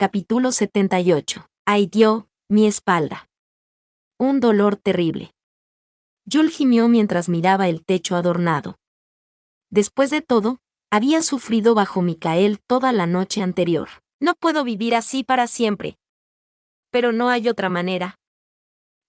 Capítulo 78. Ay Dios, mi espalda. Un dolor terrible. Joel gimió mientras miraba el techo adornado. Después de todo, había sufrido bajo Micael toda la noche anterior. No puedo vivir así para siempre. Pero no hay otra manera.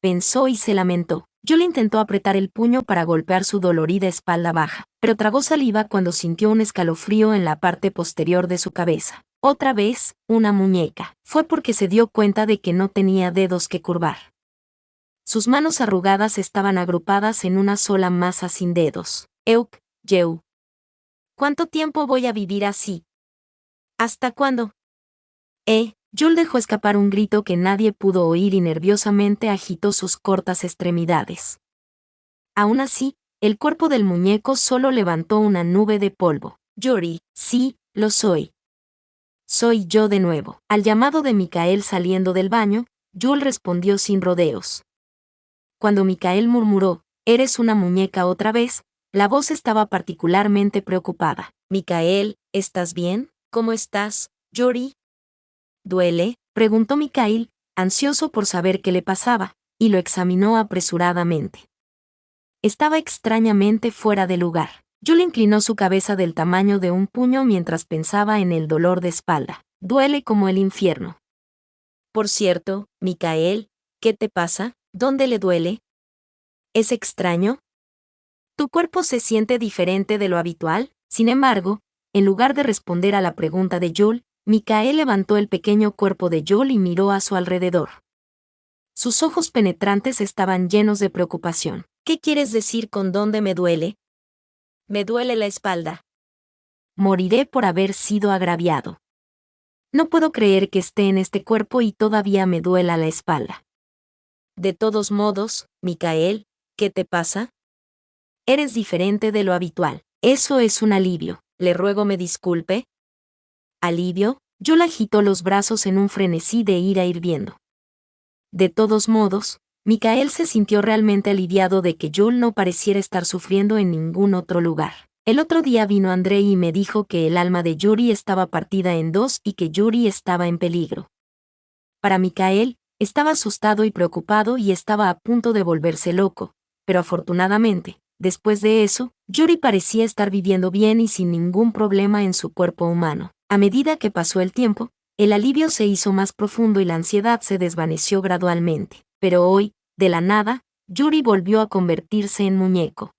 Pensó y se lamentó. Joel intentó apretar el puño para golpear su dolorida espalda baja, pero tragó saliva cuando sintió un escalofrío en la parte posterior de su cabeza. Otra vez, una muñeca. Fue porque se dio cuenta de que no tenía dedos que curvar. Sus manos arrugadas estaban agrupadas en una sola masa sin dedos. Euk, Yeu. ¿Cuánto tiempo voy a vivir así? ¿Hasta cuándo? Joel dejó escapar un grito que nadie pudo oír y nerviosamente agitó sus cortas extremidades. Aún así, el cuerpo del muñeco solo levantó una nube de polvo. Yuri, sí, lo soy. Soy yo de nuevo. Al llamado de Micael saliendo del baño, Joel respondió sin rodeos. Cuando Micael murmuró, «¿Eres una muñeca otra vez?», la voz estaba particularmente preocupada. «Micael, ¿estás bien? ¿Cómo estás, Yuri?» «¿Duele?», preguntó Micael, ansioso por saber qué le pasaba, y lo examinó apresuradamente. Estaba extrañamente fuera de lugar. Joel inclinó su cabeza del tamaño de un puño mientras pensaba en el dolor de espalda. «Duele como el infierno». «Por cierto, Micael, ¿qué te pasa? ¿Dónde le duele? ¿Es extraño? ¿Tu cuerpo se siente diferente de lo habitual?». Sin embargo, en lugar de responder a la pregunta de Joel, Micael levantó el pequeño cuerpo de Joel y miró a su alrededor. Sus ojos penetrantes estaban llenos de preocupación. «¿Qué quieres decir con dónde me duele?» «Me duele la espalda. Moriré por haber sido agraviado. No puedo creer que esté en este cuerpo y todavía me duela la espalda». «De todos modos, Micael, ¿qué te pasa? Eres diferente de lo habitual. Eso es un alivio. Le ruego me disculpe». «¿Alivio?». Joel agitó los brazos en un frenesí de ira hirviendo. De todos modos, Micael se sintió realmente aliviado de que Joel no pareciera estar sufriendo en ningún otro lugar. El otro día vino Andrei y me dijo que el alma de Yuri estaba partida en dos y que Yuri estaba en peligro. Para Micael, estaba asustado y preocupado y estaba a punto de volverse loco, pero afortunadamente, después de eso, Yuri parecía estar viviendo bien y sin ningún problema en su cuerpo humano. A medida que pasó el tiempo, el alivio se hizo más profundo y la ansiedad se desvaneció gradualmente. Pero hoy, de la nada, Yuri volvió a convertirse en muñeco.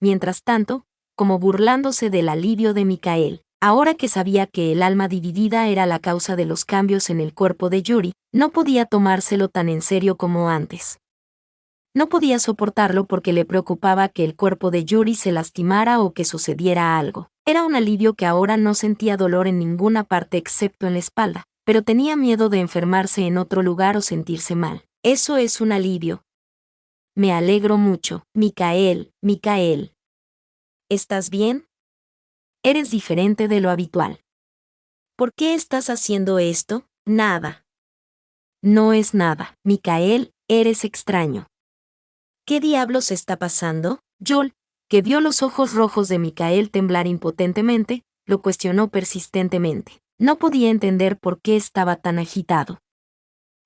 Mientras tanto, como burlándose del alivio de Micael, ahora que sabía que el alma dividida era la causa de los cambios en el cuerpo de Yuri, no podía tomárselo tan en serio como antes. No podía soportarlo porque le preocupaba que el cuerpo de Yuri se lastimara o que sucediera algo. Era un alivio que ahora no sentía dolor en ninguna parte excepto en la espalda, pero tenía miedo de enfermarse en otro lugar o sentirse mal. Eso es un alivio. Me alegro mucho. Micael, Micael. ¿Estás bien? Eres diferente de lo habitual. ¿Por qué estás haciendo esto? Nada. No es nada. Micael, eres extraño. ¿Qué diablos está pasando? Joel, que vio los ojos rojos de Micael temblar impotentemente, lo cuestionó persistentemente. No podía entender por qué estaba tan agitado.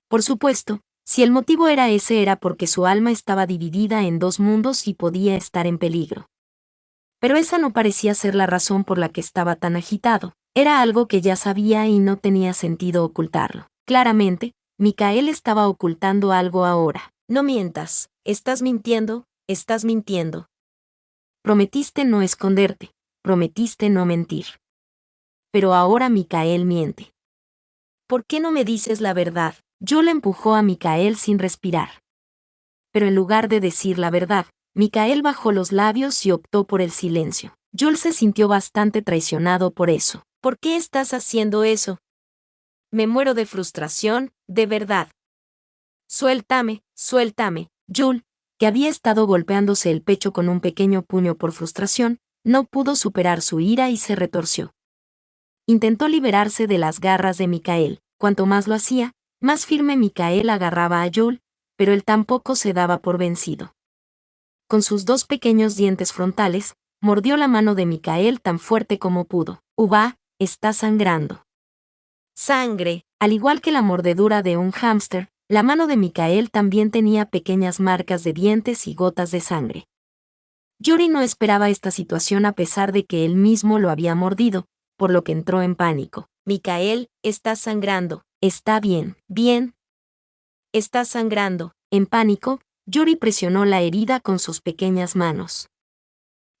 Por supuesto, si el motivo era ese era porque su alma estaba dividida en dos mundos y podía estar en peligro. Pero esa no parecía ser la razón por la que estaba tan agitado. Era algo que ya sabía y no tenía sentido ocultarlo. Claramente, Micael estaba ocultando algo ahora. «No mientas, estás mintiendo, estás mintiendo. Prometiste no esconderte, prometiste no mentir. Pero ahora Micael miente. ¿Por qué no me dices la verdad?». Joel empujó a Micael sin respirar. Pero en lugar de decir la verdad, Micael bajó los labios y optó por el silencio. Joel se sintió bastante traicionado por eso. «¿Por qué estás haciendo eso? Me muero de frustración, de verdad. Suéltame, suéltame». Joel, que había estado golpeándose el pecho con un pequeño puño por frustración, no pudo superar su ira y se retorció. Intentó liberarse de las garras de Micael. Cuanto más lo hacía, más firme Micael agarraba a Joel, pero él tampoco se daba por vencido. Con sus dos pequeños dientes frontales, mordió la mano de Micael tan fuerte como pudo. «Uva, está sangrando». «¿Sangre?». Al igual que la mordedura de un hámster, la mano de Michael también tenía pequeñas marcas de dientes y gotas de sangre. Yuri no esperaba esta situación a pesar de que él mismo lo había mordido, por lo que entró en pánico. Michael, estás sangrando. Está bien, bien. Estás sangrando. En pánico, Yuri presionó la herida con sus pequeñas manos.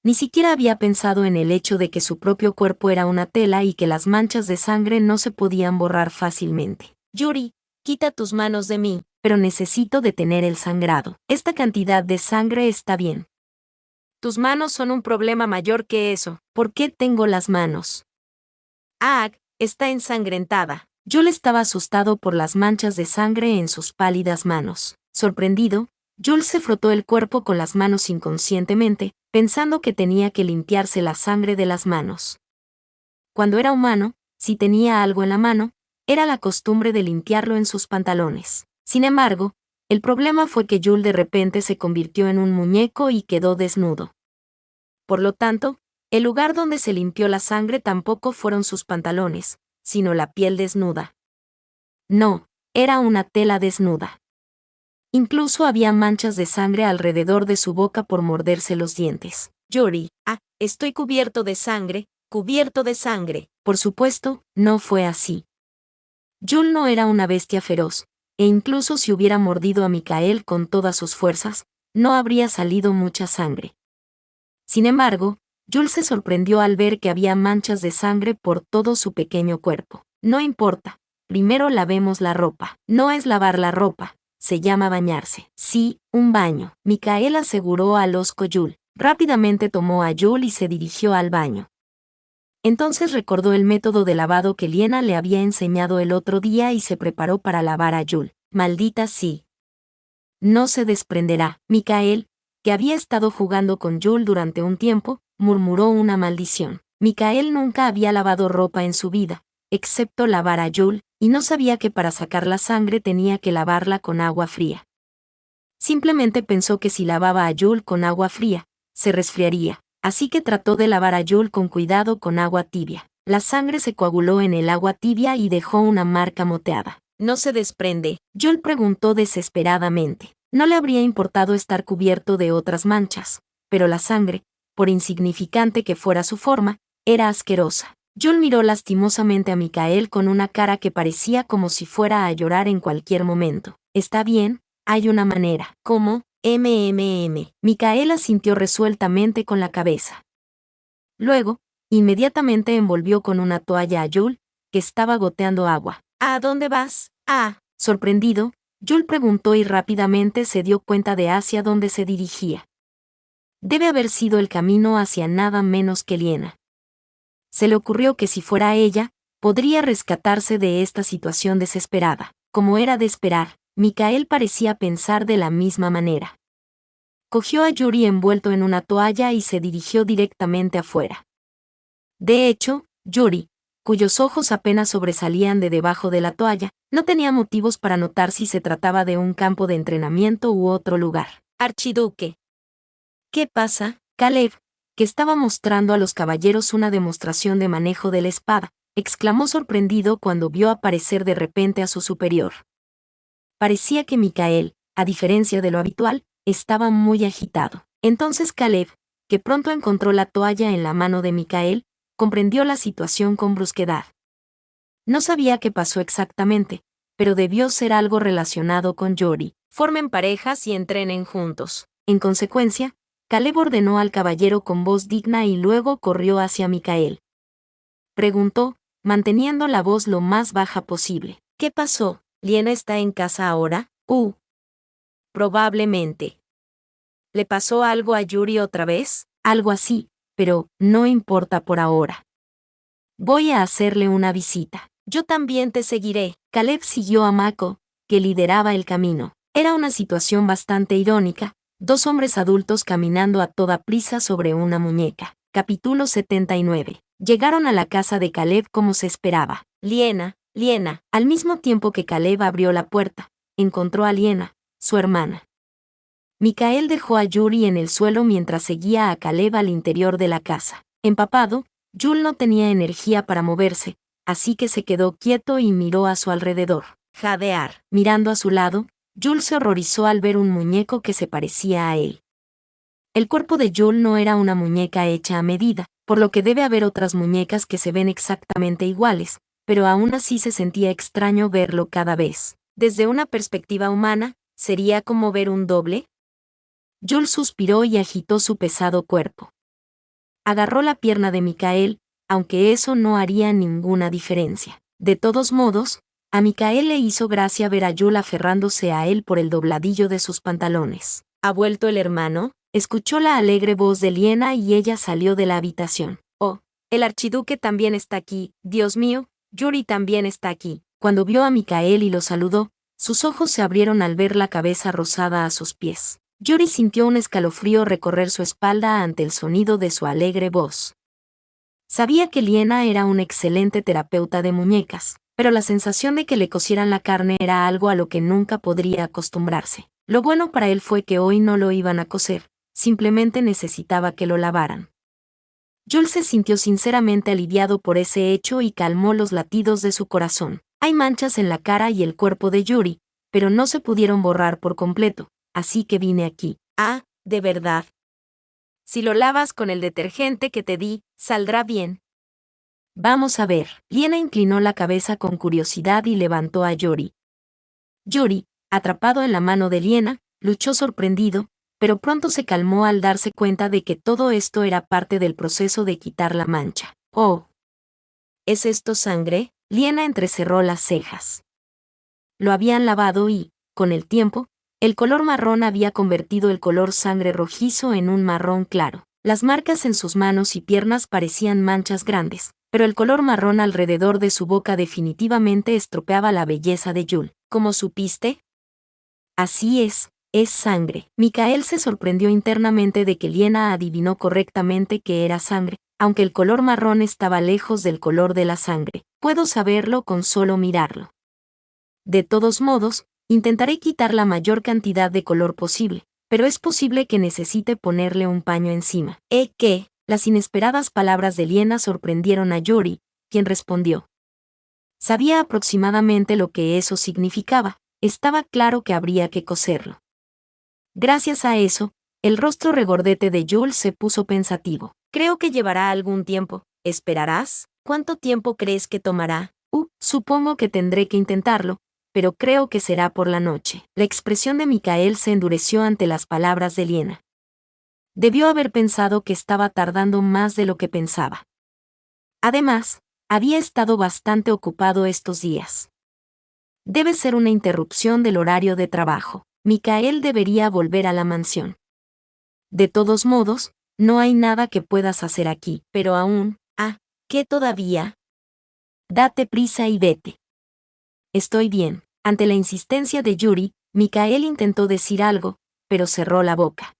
Ni siquiera había pensado en el hecho de que su propio cuerpo era una tela y que las manchas de sangre no se podían borrar fácilmente. Yuri, quita tus manos de mí, pero necesito detener el sangrado. Esta cantidad de sangre está bien. Tus manos son un problema mayor que eso. ¿Por qué tengo las manos? Está ensangrentada. Joel estaba asustado por las manchas de sangre en sus pálidas manos. Sorprendido, Joel se frotó el cuerpo con las manos inconscientemente, pensando que tenía que limpiarse la sangre de las manos. Cuando era humano, si tenía algo en la mano, era la costumbre de limpiarlo en sus pantalones. Sin embargo, el problema fue que Joel de repente se convirtió en un muñeco y quedó desnudo. Por lo tanto, el lugar donde se limpió la sangre tampoco fueron sus pantalones, sino la piel desnuda. No, era una tela desnuda. Incluso había manchas de sangre alrededor de su boca por morderse los dientes. Yuri, estoy cubierto de sangre, cubierto de sangre. Por supuesto, no fue así. Joel no era una bestia feroz, e incluso si hubiera mordido a Michael con todas sus fuerzas, no habría salido mucha sangre. Sin embargo, Joel se sorprendió al ver que había manchas de sangre por todo su pequeño cuerpo. No importa, primero lavemos la ropa. No es lavar la ropa, se llama bañarse. Sí, un baño, Michael aseguró al hosco Joel. Rápidamente tomó a Joel y se dirigió al baño. Entonces recordó el método de lavado que Liena le había enseñado el otro día y se preparó para lavar a Joel. Maldita sí. No se desprenderá. Michael, que había estado jugando con Joel durante un tiempo, murmuró una maldición. Michael nunca había lavado ropa en su vida, excepto lavar a Joel, y no sabía que para sacar la sangre tenía que lavarla con agua fría. Simplemente pensó que si lavaba a Joel con agua fría, se resfriaría, así que trató de lavar a Joel con cuidado con agua tibia. La sangre se coaguló en el agua tibia y dejó una marca moteada. ¿No se desprende? Joel preguntó desesperadamente. No le habría importado estar cubierto de otras manchas, pero la sangre, por insignificante que fuera su forma, era asquerosa. Joel miró lastimosamente a Michael con una cara que parecía como si fuera a llorar en cualquier momento. Está bien, hay una manera. ¿Cómo? Michael asintió resueltamente con la cabeza. Luego, inmediatamente envolvió con una toalla a Joel, que estaba goteando agua. ¿A dónde vas? Sorprendido, Joel preguntó y rápidamente se dio cuenta de hacia dónde se dirigía. Debe haber sido el camino hacia nada menos que Liena. Se le ocurrió que si fuera ella, podría rescatarse de esta situación desesperada. Como era de esperar, Michael parecía pensar de la misma manera. Cogió a Yuri envuelto en una toalla y se dirigió directamente afuera. De hecho, Yuri, cuyos ojos apenas sobresalían de debajo de la toalla, no tenía motivos para notar si se trataba de un campo de entrenamiento u otro lugar. Archiduque. ¿Qué pasa? Caleb, que estaba mostrando a los caballeros una demostración de manejo de la espada, exclamó sorprendido cuando vio aparecer de repente a su superior. Parecía que Michael, a diferencia de lo habitual, estaba muy agitado. Entonces Caleb, que pronto encontró la toalla en la mano de Michael, comprendió la situación con brusquedad. No sabía qué pasó exactamente, pero debió ser algo relacionado con Yuri. Formen parejas y entrenen juntos. En consecuencia, Caleb ordenó al caballero con voz digna y luego corrió hacia Michael. Preguntó, manteniendo la voz lo más baja posible. ¿Qué pasó? ¿Liena está en casa ahora? Probablemente. ¿Le pasó algo a Yuri otra vez? Algo así, pero no importa por ahora. Voy a hacerle una visita. Yo también te seguiré. Caleb siguió a Mako, que lideraba el camino. Era una situación bastante irónica, dos hombres adultos caminando a toda prisa sobre una muñeca. Capítulo 79. Llegaron a la casa de Caleb como se esperaba. Liena. Al mismo tiempo que Caleb abrió la puerta, encontró a Liena, su hermana. Michael dejó a Yuri en el suelo mientras seguía a Caleb al interior de la casa. Empapado, Joel no tenía energía para moverse, así que se quedó quieto y miró a su alrededor. Jadear. Mirando a su lado, Jules se horrorizó al ver un muñeco que se parecía a él. El cuerpo de Jules no era una muñeca hecha a medida, por lo que debe haber otras muñecas que se ven exactamente iguales, pero aún así se sentía extraño verlo cada vez. Desde una perspectiva humana, ¿sería como ver un doble? Jules suspiró y agitó su pesado cuerpo. Agarró la pierna de Michael, aunque eso no haría ninguna diferencia. De todos modos, a Michael le hizo gracia ver a Jules aferrándose a él por el dobladillo de sus pantalones. ¿Ha vuelto el hermano? Escuchó la alegre voz de Liena y ella salió de la habitación. Oh, el archiduque también está aquí, Dios mío, Yuri también está aquí. Cuando vio a Michael y lo saludó, sus ojos se abrieron al ver la cabeza rosada a sus pies. Yuri sintió un escalofrío recorrer su espalda ante el sonido de su alegre voz. Sabía que Liena era un excelente terapeuta de muñecas, pero la sensación de que le cosieran la carne era algo a lo que nunca podría acostumbrarse. Lo bueno para él fue que hoy no lo iban a coser, simplemente necesitaba que lo lavaran. Jules se sintió sinceramente aliviado por ese hecho y calmó los latidos de su corazón. Hay manchas en la cara y el cuerpo de Yuri, pero no se pudieron borrar por completo, así que vine aquí. Ah, ¿de verdad? Si lo lavas con el detergente que te di, saldrá bien. Vamos a ver. Liena inclinó la cabeza con curiosidad y levantó a Yuri. Yuri, atrapado en la mano de Liena, luchó sorprendido, pero pronto se calmó al darse cuenta de que todo esto era parte del proceso de quitar la mancha. Oh. ¿Es esto sangre? Liena entrecerró las cejas. Lo habían lavado y, con el tiempo, el color marrón había convertido el color sangre rojizo en un marrón claro. Las marcas en sus manos y piernas parecían manchas grandes, pero el color marrón alrededor de su boca definitivamente estropeaba la belleza de Jules. ¿Cómo supiste? Así es sangre. Michael se sorprendió internamente de que Liena adivinó correctamente que era sangre, aunque el color marrón estaba lejos del color de la sangre. Puedo saberlo con solo mirarlo. De todos modos, intentaré quitar la mayor cantidad de color posible, pero es posible que necesite ponerle un paño encima. ¿Qué? Las inesperadas palabras de Liena sorprendieron a Yuri, quien respondió. Sabía aproximadamente lo que eso significaba, estaba claro que habría que coserlo. Gracias a eso, el rostro regordete de Jules se puso pensativo. Creo que llevará algún tiempo. ¿Esperarás? ¿Cuánto tiempo crees que tomará? Supongo que tendré que intentarlo, pero creo que será por la noche. La expresión de Michael se endureció ante las palabras de Liena. Debió haber pensado que estaba tardando más de lo que pensaba. Además, había estado bastante ocupado estos días. Debe ser una interrupción del horario de trabajo. Michael debería volver a la mansión. De todos modos, no hay nada que puedas hacer aquí, pero aún, ¿qué todavía? Date prisa y vete. Estoy bien. Ante la insistencia de Yuri, Michael intentó decir algo, pero cerró la boca.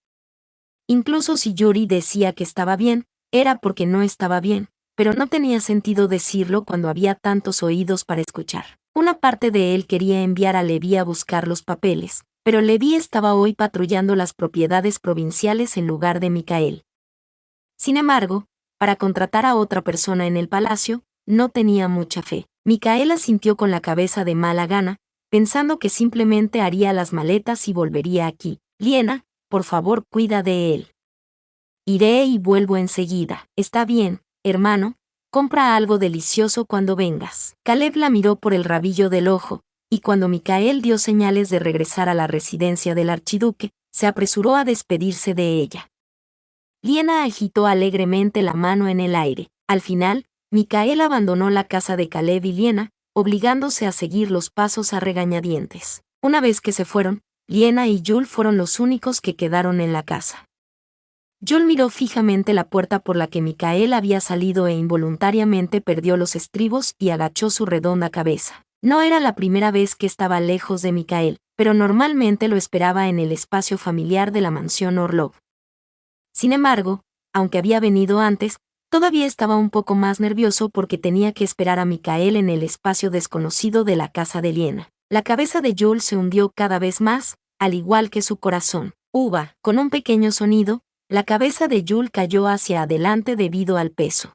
Incluso si Yuri decía que estaba bien, era porque no estaba bien, pero no tenía sentido decirlo cuando había tantos oídos para escuchar. Una parte de él quería enviar a Levi a buscar los papeles, pero Levi estaba hoy patrullando las propiedades provinciales en lugar de Michael. Sin embargo, para contratar a otra persona en el palacio, no tenía mucha fe. Michael asintió con la cabeza de mala gana, pensando que simplemente haría las maletas y volvería aquí. Liena, por favor, cuida de él. Iré y vuelvo enseguida. Está bien, hermano, compra algo delicioso cuando vengas. Caleb la miró por el rabillo del ojo, y cuando Michael dio señales de regresar a la residencia del archiduque, se apresuró a despedirse de ella. Liena agitó alegremente la mano en el aire. Al final, Michael abandonó la casa de Caleb y Liena, obligándose a seguir los pasos a regañadientes. Una vez que se fueron, Liena y Jules fueron los únicos que quedaron en la casa. Jules miró fijamente la puerta por la que Michael había salido e involuntariamente perdió los estribos y agachó su redonda cabeza. No era la primera vez que estaba lejos de Michael, pero normalmente lo esperaba en el espacio familiar de la mansión Orlov. Sin embargo, aunque había venido antes, todavía estaba un poco más nervioso porque tenía que esperar a Michael en el espacio desconocido de la casa de Liena. La cabeza de Jules se hundió cada vez más, al igual que su corazón. Con un pequeño sonido, la cabeza de Jules cayó hacia adelante debido al peso.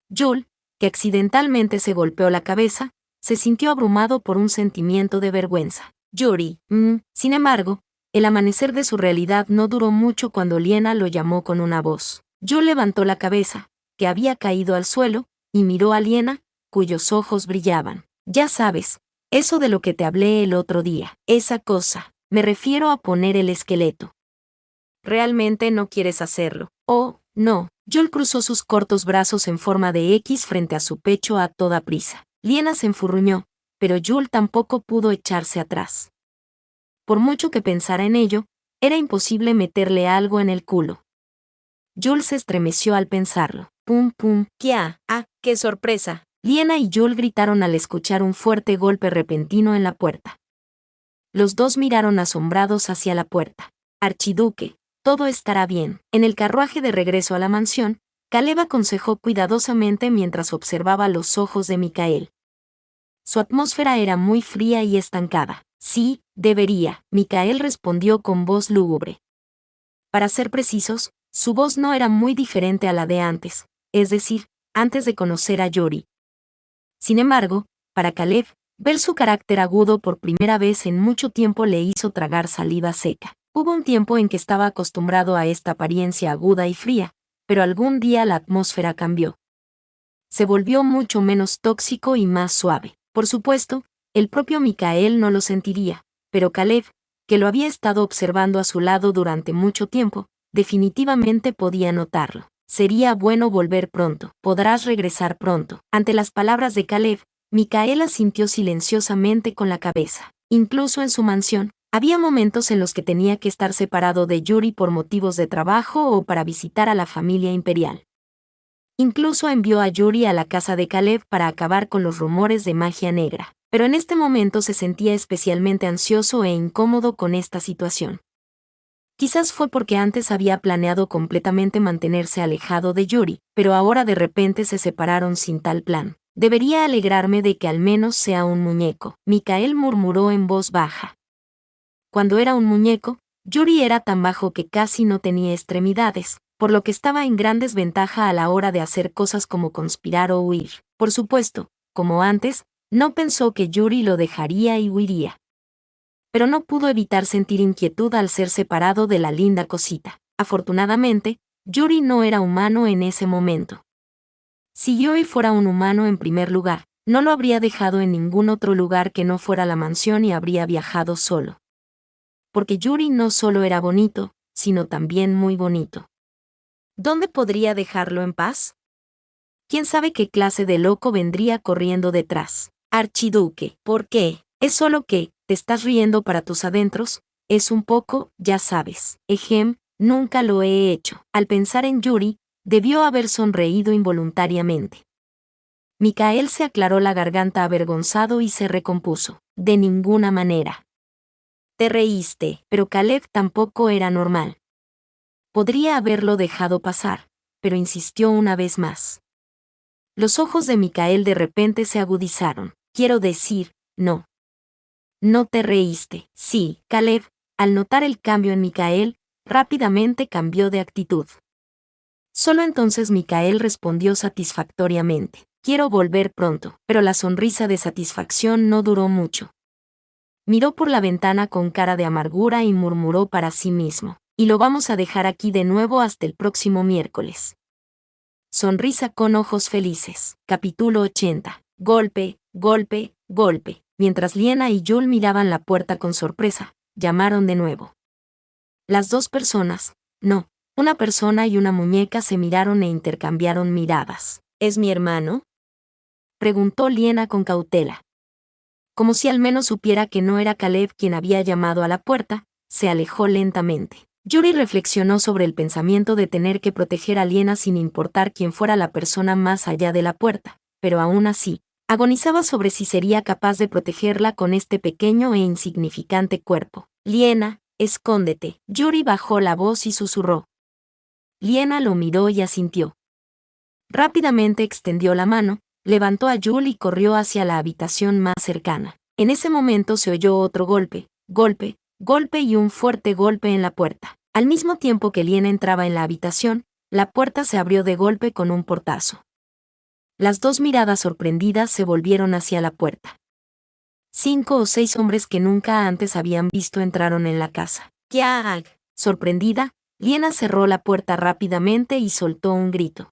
Jules, que accidentalmente se golpeó la cabeza, se sintió abrumado por un sentimiento de vergüenza. Yuri. Sin embargo, el amanecer de su realidad no duró mucho cuando Liena lo llamó con una voz. Joel levantó la cabeza, que había caído al suelo, y miró a Liena, cuyos ojos brillaban. Ya sabes, eso de lo que te hablé el otro día. Esa cosa. Me refiero a poner el esqueleto. ¿Realmente no quieres hacerlo? Oh, no. Joel cruzó sus cortos brazos en forma de X frente a su pecho a toda prisa. Liena se enfurruñó, pero Joel tampoco pudo echarse atrás. Por mucho que pensara en ello, era imposible meterle algo en el culo. Joel se estremeció al pensarlo. Pum pum. ¡Qué sorpresa! Liena y Joel gritaron al escuchar un fuerte golpe repentino en la puerta. Los dos miraron asombrados hacia la puerta. Archiduque, todo estará bien. En el carruaje de regreso a la mansión, Caleb aconsejó cuidadosamente mientras observaba los ojos de Micael. Su atmósfera era muy fría y estancada. Sí, debería, Micael respondió con voz lúgubre. Para ser precisos, su voz no era muy diferente a la de antes, es decir, antes de conocer a Yori. Sin embargo, para Caleb, ver su carácter agudo por primera vez en mucho tiempo le hizo tragar saliva seca. Hubo un tiempo en que estaba acostumbrado a esta apariencia aguda y fría, pero algún día la atmósfera cambió. Se volvió mucho menos tóxico y más suave. Por supuesto, el propio Micael no lo sentiría, pero Caleb, que lo había estado observando a su lado durante mucho tiempo, definitivamente podía notarlo. Sería bueno volver pronto. Podrás regresar pronto. Ante las palabras de Caleb, Micael asintió silenciosamente con la cabeza. Incluso en su mansión, había momentos en los que tenía que estar separado de Yuri por motivos de trabajo o para visitar a la familia imperial. Incluso envió a Yuri a la casa de Caleb para acabar con los rumores de magia negra, pero en este momento se sentía especialmente ansioso e incómodo con esta situación. Quizás fue porque antes había planeado completamente mantenerse alejado de Yuri, pero ahora de repente se separaron sin tal plan. Debería alegrarme de que al menos sea un muñeco, Micael murmuró en voz baja. Cuando era un muñeco, Yuri era tan bajo que casi no tenía extremidades, por lo que estaba en gran desventaja a la hora de hacer cosas como conspirar o huir. Por supuesto, como antes, no pensó que Yuri lo dejaría y huiría. Pero no pudo evitar sentir inquietud al ser separado de la linda cosita. Afortunadamente, Yuri no era humano en ese momento. Si Yuri fuera un humano en primer lugar, no lo habría dejado en ningún otro lugar que no fuera la mansión y habría viajado solo. Porque Yuri no solo era bonito, sino también muy bonito. ¿Dónde podría dejarlo en paz? ¿Quién sabe qué clase de loco vendría corriendo detrás? Archiduque, ¿por qué? Es solo que, te estás riendo para tus adentros, es un poco, ya sabes. Nunca lo he hecho. Al pensar en Yuri, debió haber sonreído involuntariamente. Micael se aclaró la garganta avergonzado y se recompuso. De ninguna manera. Te reíste, pero Caleb tampoco era normal. Podría haberlo dejado pasar, pero insistió una vez más. Los ojos de Micael de repente se agudizaron. Quiero decir, no. No te reíste. Sí, Caleb, al notar el cambio en Micael, rápidamente cambió de actitud. Solo entonces Micael respondió satisfactoriamente. Quiero volver pronto, pero la sonrisa de satisfacción no duró mucho. Miró por la ventana con cara de amargura y murmuró para sí mismo. Y lo vamos a dejar aquí de nuevo hasta el próximo miércoles. Sonrisa con ojos felices. Capítulo 80. Golpe, golpe, golpe. Mientras Liena y Joel miraban la puerta con sorpresa, llamaron de nuevo. Las dos personas, no, una persona y una muñeca se miraron e intercambiaron miradas. ¿Es mi hermano?, preguntó Liena con cautela. Como si al menos supiera que no era Caleb quien había llamado a la puerta, se alejó lentamente. Yuri reflexionó sobre el pensamiento de tener que proteger a Liena sin importar quién fuera la persona más allá de la puerta, pero aún así, agonizaba sobre si sería capaz de protegerla con este pequeño e insignificante cuerpo. Liena, escóndete. Yuri bajó la voz y susurró. Liena lo miró y asintió. Rápidamente extendió la mano, levantó a Joel y corrió hacia la habitación más cercana. En ese momento se oyó otro golpe, golpe, golpe y un fuerte golpe en la puerta. Al mismo tiempo que Liena entraba en la habitación, la puerta se abrió de golpe con un portazo. Las dos miradas sorprendidas se volvieron hacia la puerta. 5 o 6 hombres que nunca antes habían visto entraron en la casa. ¡Kiag! Sorprendida, Liena cerró la puerta rápidamente y soltó un grito.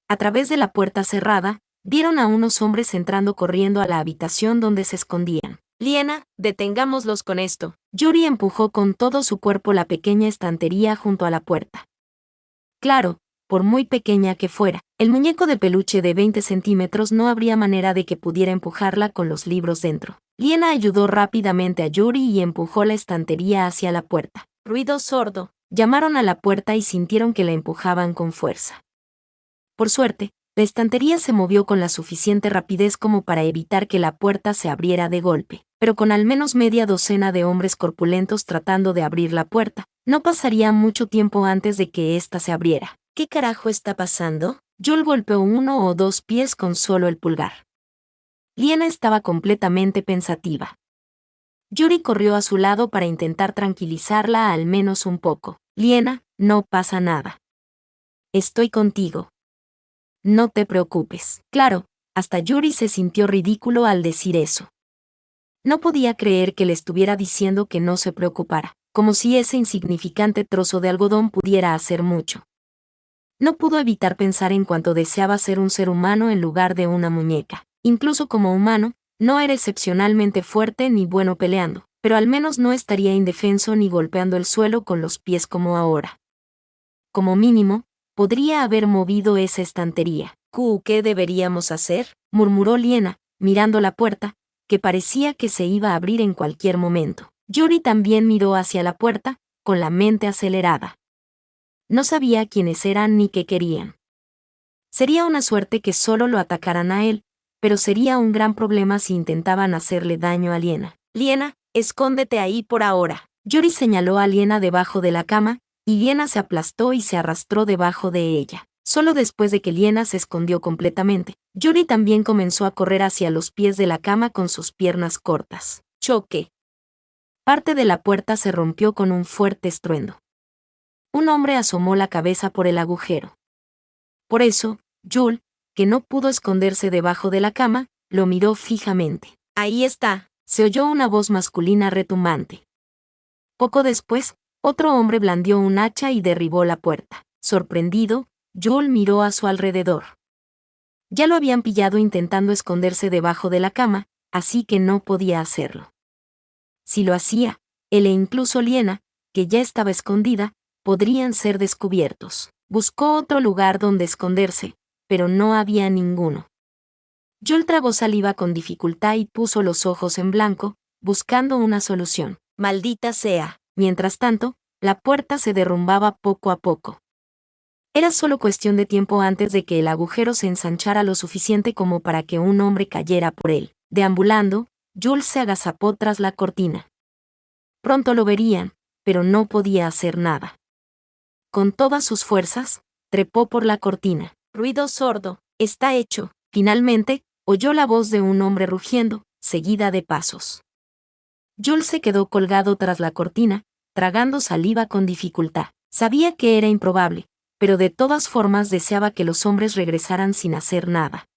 A través de la puerta cerrada, vieron a unos hombres entrando corriendo a la habitación donde se escondían. Liena, detengámoslos con esto. Yuri empujó con todo su cuerpo la pequeña estantería junto a la puerta. Claro, por muy pequeña que fuera, el muñeco de peluche de 20 centímetros no habría manera de que pudiera empujarla con los libros dentro. Liena ayudó rápidamente a Yuri y empujó la estantería hacia la puerta. Ruido sordo. Llamaron a la puerta y sintieron que la empujaban con fuerza. Por suerte, la estantería se movió con la suficiente rapidez como para evitar que la puerta se abriera de golpe, pero con al menos media docena de hombres corpulentos tratando de abrir la puerta, no pasaría mucho tiempo antes de que ésta se abriera. ¿Qué carajo está pasando? Joel golpeó 1 o 2 pies con solo el pulgar. Liena estaba completamente pensativa. Yuri corrió a su lado para intentar tranquilizarla al menos un poco. Liena, no pasa nada. Estoy contigo. No te preocupes. Claro, hasta Yuri se sintió ridículo al decir eso. No podía creer que le estuviera diciendo que no se preocupara, como si ese insignificante trozo de algodón pudiera hacer mucho. No pudo evitar pensar en cuánto deseaba ser un ser humano en lugar de una muñeca. Incluso como humano, no era excepcionalmente fuerte ni bueno peleando, pero al menos no estaría indefenso ni golpeando el suelo con los pies como ahora. Como mínimo, podría haber movido esa estantería. ¿Qué deberíamos hacer?, murmuró Liena, mirando la puerta, que parecía que se iba a abrir en cualquier momento. Yuri también miró hacia la puerta, con la mente acelerada. No sabía quiénes eran ni qué querían. Sería una suerte que solo lo atacaran a él, pero sería un gran problema si intentaban hacerle daño a Liena. Liena, escóndete ahí por ahora. Yuri señaló a Liena debajo de la cama, y Liena se aplastó y se arrastró debajo de ella. Solo después de que Liena se escondió completamente, Yuri también comenzó a correr hacia los pies de la cama con sus piernas cortas. Choque. Parte de la puerta se rompió con un fuerte estruendo. Un hombre asomó la cabeza por el agujero. Por eso, Joel, que no pudo esconderse debajo de la cama, lo miró fijamente. Ahí está, se oyó una voz masculina retumbante. Poco después, otro hombre blandió un hacha y derribó la puerta. Sorprendido, Joel miró a su alrededor. Ya lo habían pillado intentando esconderse debajo de la cama, así que no podía hacerlo. Si lo hacía, él e incluso Liena, que ya estaba escondida, podrían ser descubiertos. Buscó otro lugar donde esconderse, pero no había ninguno. Joel tragó saliva con dificultad y puso los ojos en blanco, buscando una solución. Maldita sea. Mientras tanto, la puerta se derrumbaba poco a poco. Era solo cuestión de tiempo antes de que el agujero se ensanchara lo suficiente como para que un hombre cayera por él. Deambulando, Joel se agazapó tras la cortina. Pronto lo verían, pero no podía hacer nada. Con todas sus fuerzas, trepó por la cortina. Ruido sordo. Está hecho. Finalmente, oyó la voz de un hombre rugiendo, seguida de pasos. Joel se quedó colgado tras la cortina, tragando saliva con dificultad. Sabía que era improbable, pero de todas formas deseaba que los hombres regresaran sin hacer nada.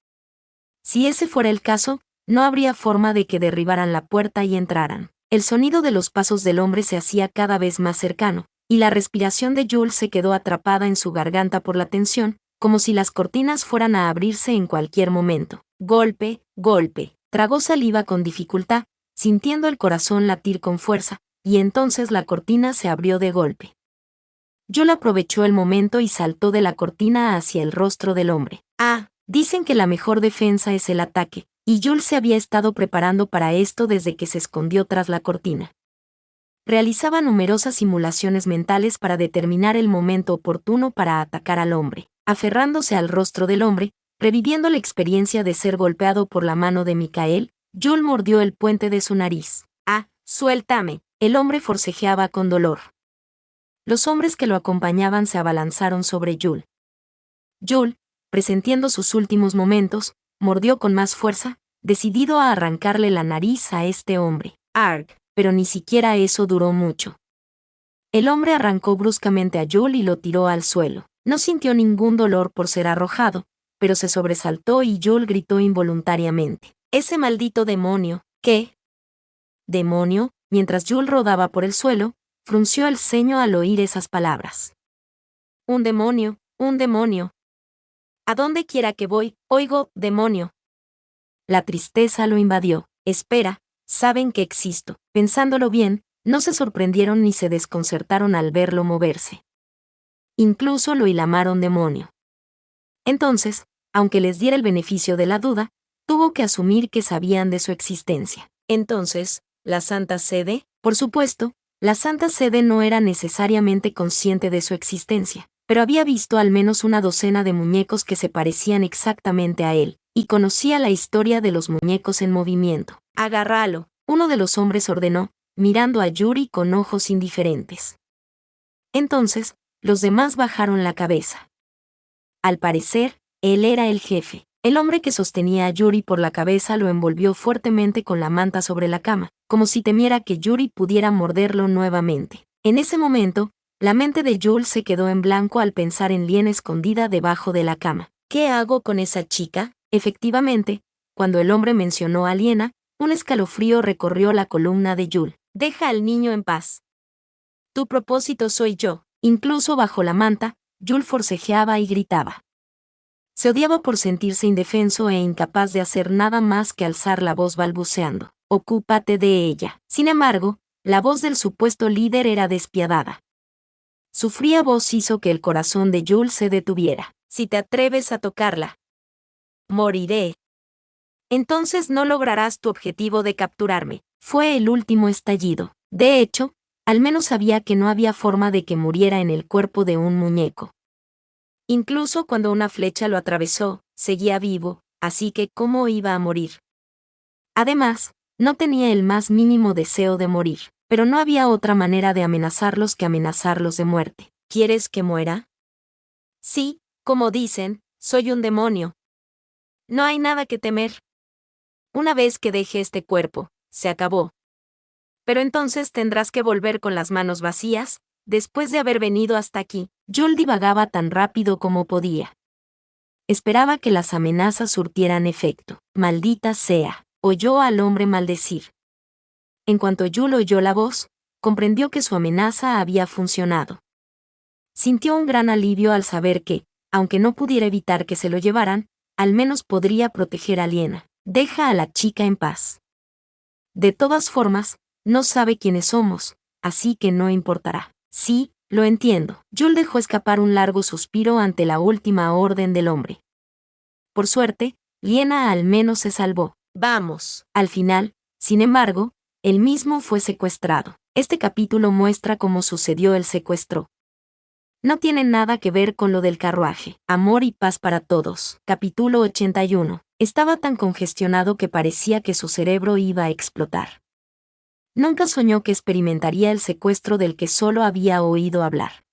Si ese fuera el caso, no habría forma de que derribaran la puerta y entraran. El sonido de los pasos del hombre se hacía cada vez más cercano, y la respiración de Joel se quedó atrapada en su garganta por la tensión, como si las cortinas fueran a abrirse en cualquier momento. Golpe, golpe. Tragó saliva con dificultad, sintiendo el corazón latir con fuerza, y entonces la cortina se abrió de golpe. Joel aprovechó el momento y saltó de la cortina hacia el rostro del hombre. Dicen que la mejor defensa es el ataque, y Joel se había estado preparando para esto desde que se escondió tras la cortina. Realizaba numerosas simulaciones mentales para determinar el momento oportuno para atacar al hombre. Aferrándose al rostro del hombre, reviviendo la experiencia de ser golpeado por la mano de Mikael, Joel mordió el puente de su nariz. Suéltame. El hombre forcejeaba con dolor. Los hombres que lo acompañaban se abalanzaron sobre Joel. Joel, presintiendo sus últimos momentos, mordió con más fuerza, decidido a arrancarle la nariz a este hombre. Pero ni siquiera eso duró mucho. El hombre arrancó bruscamente a Joel y lo tiró al suelo. No sintió ningún dolor por ser arrojado, pero se sobresaltó y Yul gritó involuntariamente. ¡Ese maldito demonio! ¿Qué? ¿Demonio? Mientras Yul rodaba por el suelo, frunció el ceño al oír esas palabras. Un demonio, un demonio. A donde quiera que voy, oigo, demonio. La tristeza lo invadió. Espera, saben que existo. Pensándolo bien, no se sorprendieron ni se desconcertaron al verlo moverse. Incluso lo hilamaron demonio. Entonces, aunque les diera el beneficio de la duda, tuvo que asumir que sabían de su existencia. Entonces, ¿la Santa Sede? Por supuesto, la Santa Sede no era necesariamente consciente de su existencia, pero había visto al menos una docena de muñecos que se parecían exactamente a él, y conocía la historia de los muñecos en movimiento. Agárralo, uno de los hombres ordenó, mirando a Yuri con ojos indiferentes. Entonces, los demás bajaron la cabeza. Al parecer, él era el jefe. El hombre que sostenía a Yuri por la cabeza lo envolvió fuertemente con la manta sobre la cama, como si temiera que Yuri pudiera morderlo nuevamente. En ese momento, la mente de Yul se quedó en blanco al pensar en Lien escondida debajo de la cama. ¿Qué hago con esa chica? Efectivamente, cuando el hombre mencionó a Liena, un escalofrío recorrió la columna de Yul. Deja al niño en paz. Tu propósito soy yo. Incluso bajo la manta, Yul forcejeaba y gritaba. Se odiaba por sentirse indefenso e incapaz de hacer nada más que alzar la voz balbuceando. Ocúpate de ella. Sin embargo, la voz del supuesto líder era despiadada. Su fría voz hizo que el corazón de Yul se detuviera. Si te atreves a tocarla, moriré. Entonces no lograrás tu objetivo de capturarme. Fue el último estallido. De hecho, al menos sabía que no había forma de que muriera en el cuerpo de un muñeco. Incluso cuando una flecha lo atravesó, seguía vivo, así que ¿cómo iba a morir? Además, no tenía el más mínimo deseo de morir, pero no había otra manera de amenazarlos que amenazarlos de muerte. ¿Quieres que muera? Sí, como dicen, soy un demonio. No hay nada que temer. Una vez que deje este cuerpo, se acabó. Pero entonces tendrás que volver con las manos vacías, después de haber venido hasta aquí. Yul divagaba tan rápido como podía. Esperaba que las amenazas surtieran efecto. Maldita sea, oyó al hombre maldecir. En cuanto Yul oyó la voz, comprendió que su amenaza había funcionado. Sintió un gran alivio al saber que, aunque no pudiera evitar que se lo llevaran, al menos podría proteger a Liena. Deja a la chica en paz. De todas formas, no sabe quiénes somos, así que no importará. Sí, lo entiendo. Yul dejó escapar un largo suspiro ante la última orden del hombre. Por suerte, Liena al menos se salvó. Vamos. Al final, sin embargo, él mismo fue secuestrado. Este capítulo muestra cómo sucedió el secuestro. No tiene nada que ver con lo del carruaje. Amor y paz para todos. Capítulo 81. Estaba tan congestionado que parecía que su cerebro iba a explotar. Nunca soñó que experimentaría el secuestro del que solo había oído hablar.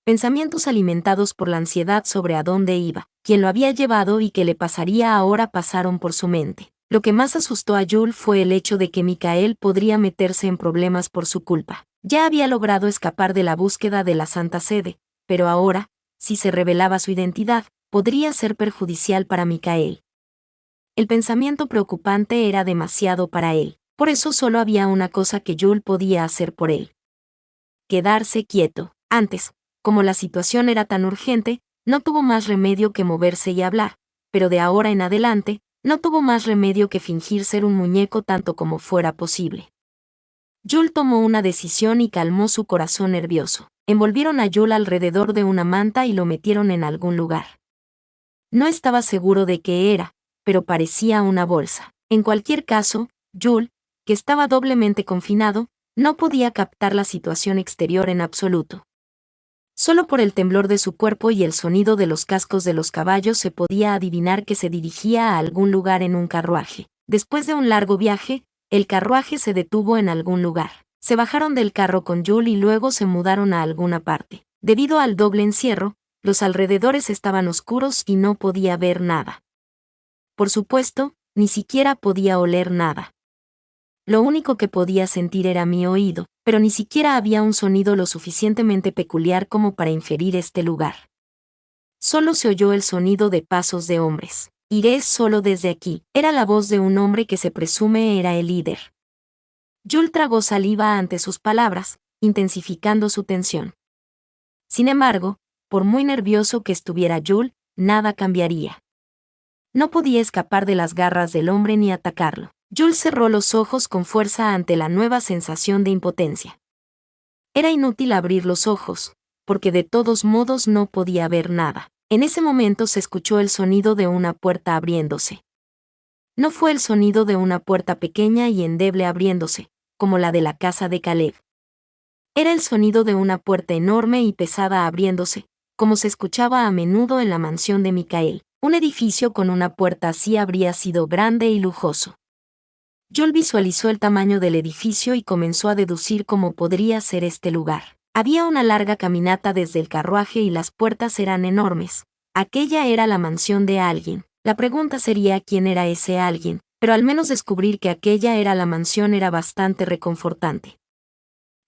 Pensamientos alimentados por la ansiedad sobre a dónde iba, quién lo había llevado y qué le pasaría ahora pasaron por su mente. Lo que más asustó a Yul fue el hecho de que Mikael podría meterse en problemas por su culpa. Ya había logrado escapar de la búsqueda de la Santa Sede, pero ahora, si se revelaba su identidad, podría ser perjudicial para Mikael. El pensamiento preocupante era demasiado para él. Por eso solo había una cosa que Yul podía hacer por él. Quedarse quieto. Antes, como la situación era tan urgente, no tuvo más remedio que moverse y hablar, pero de ahora en adelante, no tuvo más remedio que fingir ser un muñeco tanto como fuera posible. Yul tomó una decisión y calmó su corazón nervioso. Envolvieron a Yul alrededor de una manta y lo metieron en algún lugar. No estaba seguro de qué era, pero parecía una bolsa. En cualquier caso, Yul, que estaba doblemente confinado, no podía captar la situación exterior en absoluto. Solo por el temblor de su cuerpo y el sonido de los cascos de los caballos se podía adivinar que se dirigía a algún lugar en un carruaje. Después de un largo viaje, el carruaje se detuvo en algún lugar. Se bajaron del carro con Yul y luego se mudaron a alguna parte. Debido al doble encierro, los alrededores estaban oscuros y no podía ver nada. Por supuesto, ni siquiera podía oler nada. Lo único que podía sentir era mi oído, pero ni siquiera había un sonido lo suficientemente peculiar como para inferir este lugar. Solo se oyó el sonido de pasos de hombres. Iré solo desde aquí. Era la voz de un hombre que se presume era el líder. Jules tragó saliva ante sus palabras, intensificando su tensión. Sin embargo, por muy nervioso que estuviera Jules, nada cambiaría. No podía escapar de las garras del hombre ni atacarlo. Jules cerró los ojos con fuerza ante la nueva sensación de impotencia. Era inútil abrir los ojos, porque de todos modos no podía ver nada. En ese momento se escuchó el sonido de una puerta abriéndose. No fue el sonido de una puerta pequeña y endeble abriéndose, como la de la casa de Caleb. Era el sonido de una puerta enorme y pesada abriéndose, como se escuchaba a menudo en la mansión de Michael. Un edificio con una puerta así habría sido grande y lujoso. Joel visualizó el tamaño del edificio y comenzó a deducir cómo podría ser este lugar. Había una larga caminata desde el carruaje y las puertas eran enormes. Aquella era la mansión de alguien. La pregunta sería quién era ese alguien, pero al menos descubrir que aquella era la mansión era bastante reconfortante.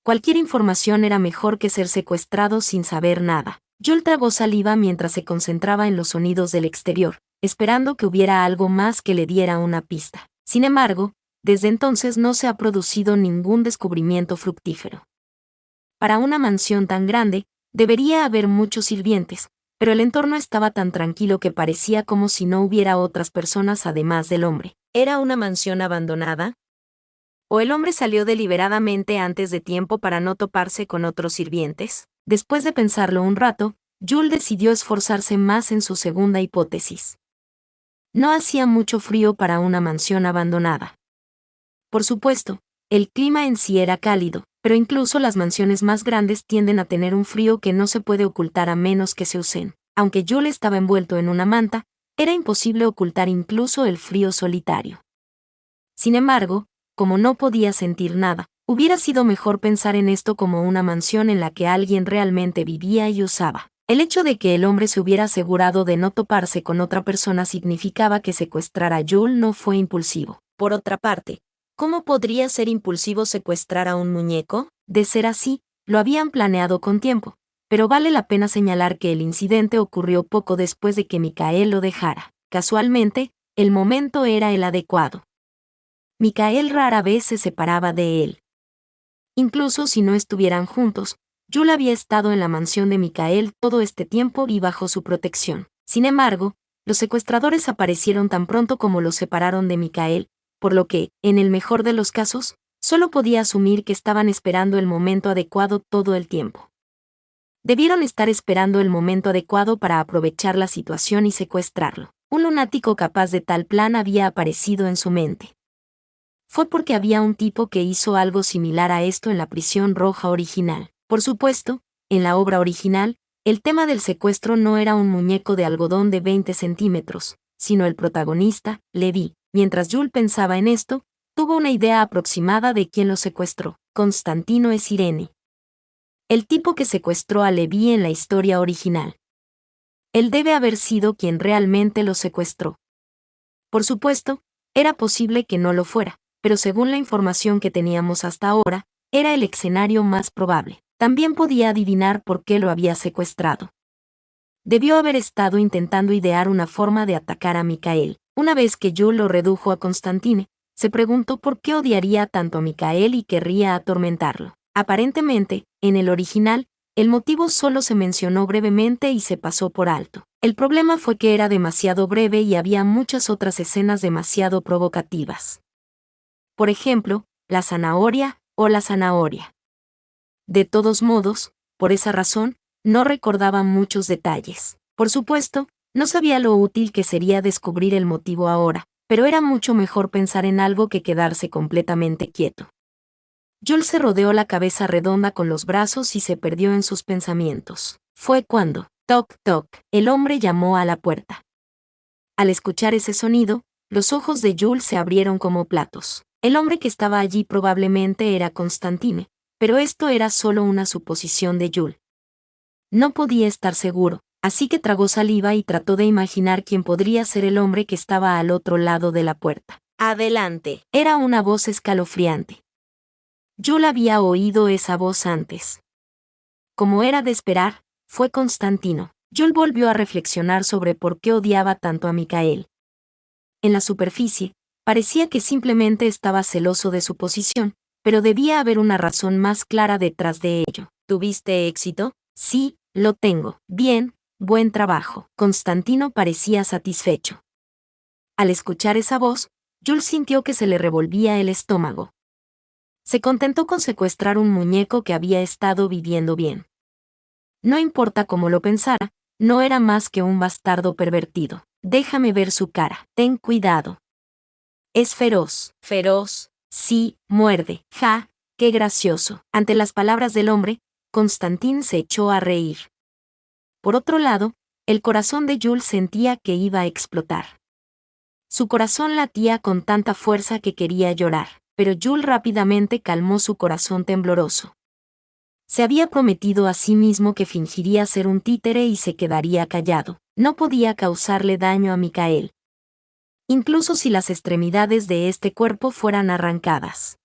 Cualquier información era mejor que ser secuestrado sin saber nada. Joel tragó saliva mientras se concentraba en los sonidos del exterior, esperando que hubiera algo más que le diera una pista. Sin embargo, desde entonces no se ha producido ningún descubrimiento fructífero. Para una mansión tan grande, debería haber muchos sirvientes, pero el entorno estaba tan tranquilo que parecía como si no hubiera otras personas además del hombre. ¿Era una mansión abandonada? ¿O el hombre salió deliberadamente antes de tiempo para no toparse con otros sirvientes? Después de pensarlo un rato, Jules decidió esforzarse más en su segunda hipótesis. No hacía mucho frío para una mansión abandonada. Por supuesto, el clima en sí era cálido, pero incluso las mansiones más grandes tienden a tener un frío que no se puede ocultar a menos que se usen. Aunque Jules estaba envuelto en una manta, era imposible ocultar incluso el frío solitario. Sin embargo, como no podía sentir nada, hubiera sido mejor pensar en esto como una mansión en la que alguien realmente vivía y usaba. El hecho de que el hombre se hubiera asegurado de no toparse con otra persona significaba que secuestrar a Jules no fue impulsivo. Por otra parte, ¿cómo podría ser impulsivo secuestrar a un muñeco? De ser así, lo habían planeado con tiempo, pero vale la pena señalar que el incidente ocurrió poco después de que Michael lo dejara. Casualmente, el momento era el adecuado. Michael rara vez se separaba de él. Incluso si no estuvieran juntos, Jules había estado en la mansión de Michael todo este tiempo y bajo su protección. Sin embargo, los secuestradores aparecieron tan pronto como los separaron de Michael, por lo que, en el mejor de los casos, solo podía asumir que estaban esperando el momento adecuado todo el tiempo. Debieron estar esperando el momento adecuado para aprovechar la situación y secuestrarlo. Un lunático capaz de tal plan había aparecido en su mente. Fue porque había un tipo que hizo algo similar a esto en la prisión roja original. Por supuesto, en la obra original, el tema del secuestro no era un muñeco de algodón de 20 centímetros, sino el protagonista, Levi. Mientras Jules pensaba en esto, tuvo una idea aproximada de quién lo secuestró: Constantino Esirene. El tipo que secuestró a Levi en la historia original. Él debe haber sido quien realmente lo secuestró. Por supuesto, era posible que no lo fuera, pero según la información que teníamos hasta ahora, era el escenario más probable. También podía adivinar por qué lo había secuestrado. Debió haber estado intentando idear una forma de atacar a Michael. Una vez que Jules lo redujo a Constantine, se preguntó por qué odiaría tanto a Michael y querría atormentarlo. Aparentemente, en el original, el motivo solo se mencionó brevemente y se pasó por alto. El problema fue que era demasiado breve y había muchas otras escenas demasiado provocativas. Por ejemplo, la zanahoria o la zanahoria. De todos modos, por esa razón, no recordaba muchos detalles. Por supuesto, no sabía lo útil que sería descubrir el motivo ahora, pero era mucho mejor pensar en algo que quedarse completamente quieto. Jules se rodeó la cabeza redonda con los brazos y se perdió en sus pensamientos. Fue cuando, toc toc, el hombre llamó a la puerta. Al escuchar ese sonido, los ojos de Jules se abrieron como platos. El hombre que estaba allí probablemente era Constantine, pero esto era solo una suposición de Jules. No podía estar seguro, así que tragó saliva y trató de imaginar quién podría ser el hombre que estaba al otro lado de la puerta. «Adelante», era una voz escalofriante. Jules había oído esa voz antes. Como era de esperar, fue Constantino. Joel volvió a reflexionar sobre por qué odiaba tanto a Michael. En la superficie, parecía que simplemente estaba celoso de su posición, pero debía haber una razón más clara detrás de ello. ¿Tuviste éxito? Sí, lo tengo. Bien, buen trabajo. Constantino parecía satisfecho. Al escuchar esa voz, Joel sintió que se le revolvía el estómago. Se contentó con secuestrar un muñeco que había estado viviendo bien. No importa cómo lo pensara, no era más que un bastardo pervertido. Déjame ver su cara. Ten cuidado. Es feroz. ¿Feroz? Sí, muerde. Ja, qué gracioso. Ante las palabras del hombre, Constantín se echó a reír. Por otro lado, el corazón de Jules sentía que iba a explotar. Su corazón latía con tanta fuerza que quería llorar, pero Jules rápidamente calmó su corazón tembloroso. Se había prometido a sí mismo que fingiría ser un títere y se quedaría callado. No podía causarle daño a Michael, incluso si las extremidades de este cuerpo fueran arrancadas.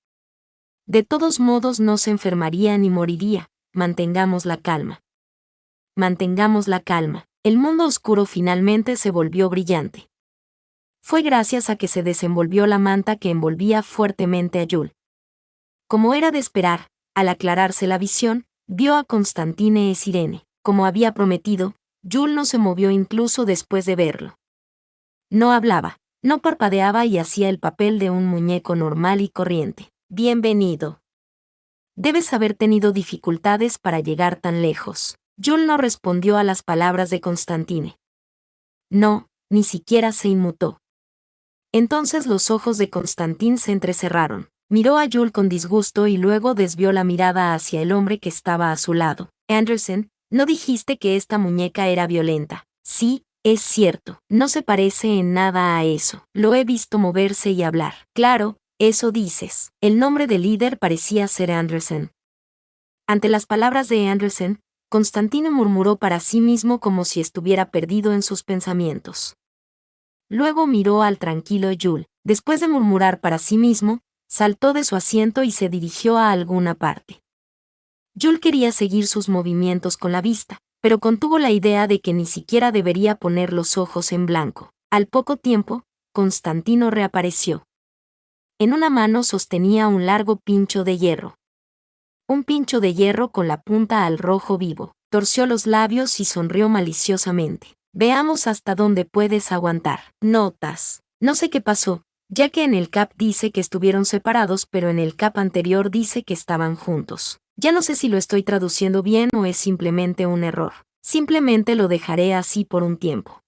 De todos modos no se enfermaría ni moriría. Mantengamos la calma. Mantengamos la calma. El mundo oscuro finalmente se volvió brillante. Fue gracias a que se desenvolvió la manta que envolvía fuertemente a Jules. Como era de esperar, al aclararse la visión, vio a Constantine e Sirene. Como había prometido, Jules no se movió incluso después de verlo. No hablaba, no parpadeaba y hacía el papel de un muñeco normal y corriente. Bienvenido. Debes haber tenido dificultades para llegar tan lejos. Jules no respondió a las palabras de Constantine. No, ni siquiera se inmutó. Entonces los ojos de Constantín se entrecerraron. Miró a Jules con disgusto y luego desvió la mirada hacia el hombre que estaba a su lado. Anderson, ¿no dijiste que esta muñeca era violenta? Sí, es cierto. No se parece en nada a eso. Lo he visto moverse y hablar. Claro, eso dices. El nombre del líder parecía ser Anderson. Ante las palabras de Anderson, Constantino murmuró para sí mismo como si estuviera perdido en sus pensamientos. Luego miró al tranquilo Jules. Después de murmurar para sí mismo, saltó de su asiento y se dirigió a alguna parte. Jules quería seguir sus movimientos con la vista, pero contuvo la idea de que ni siquiera debería poner los ojos en blanco. Al poco tiempo, Constantino reapareció. En una mano sostenía un largo pincho de hierro. Un pincho de hierro con la punta al rojo vivo. Torció los labios y sonrió maliciosamente. Veamos hasta dónde puedes aguantar. Notas. No sé qué pasó, ya que en el cap dice que estuvieron separados, pero en el cap anterior dice que estaban juntos. Ya no sé si lo estoy traduciendo bien o es simplemente un error. Simplemente lo dejaré así por un tiempo.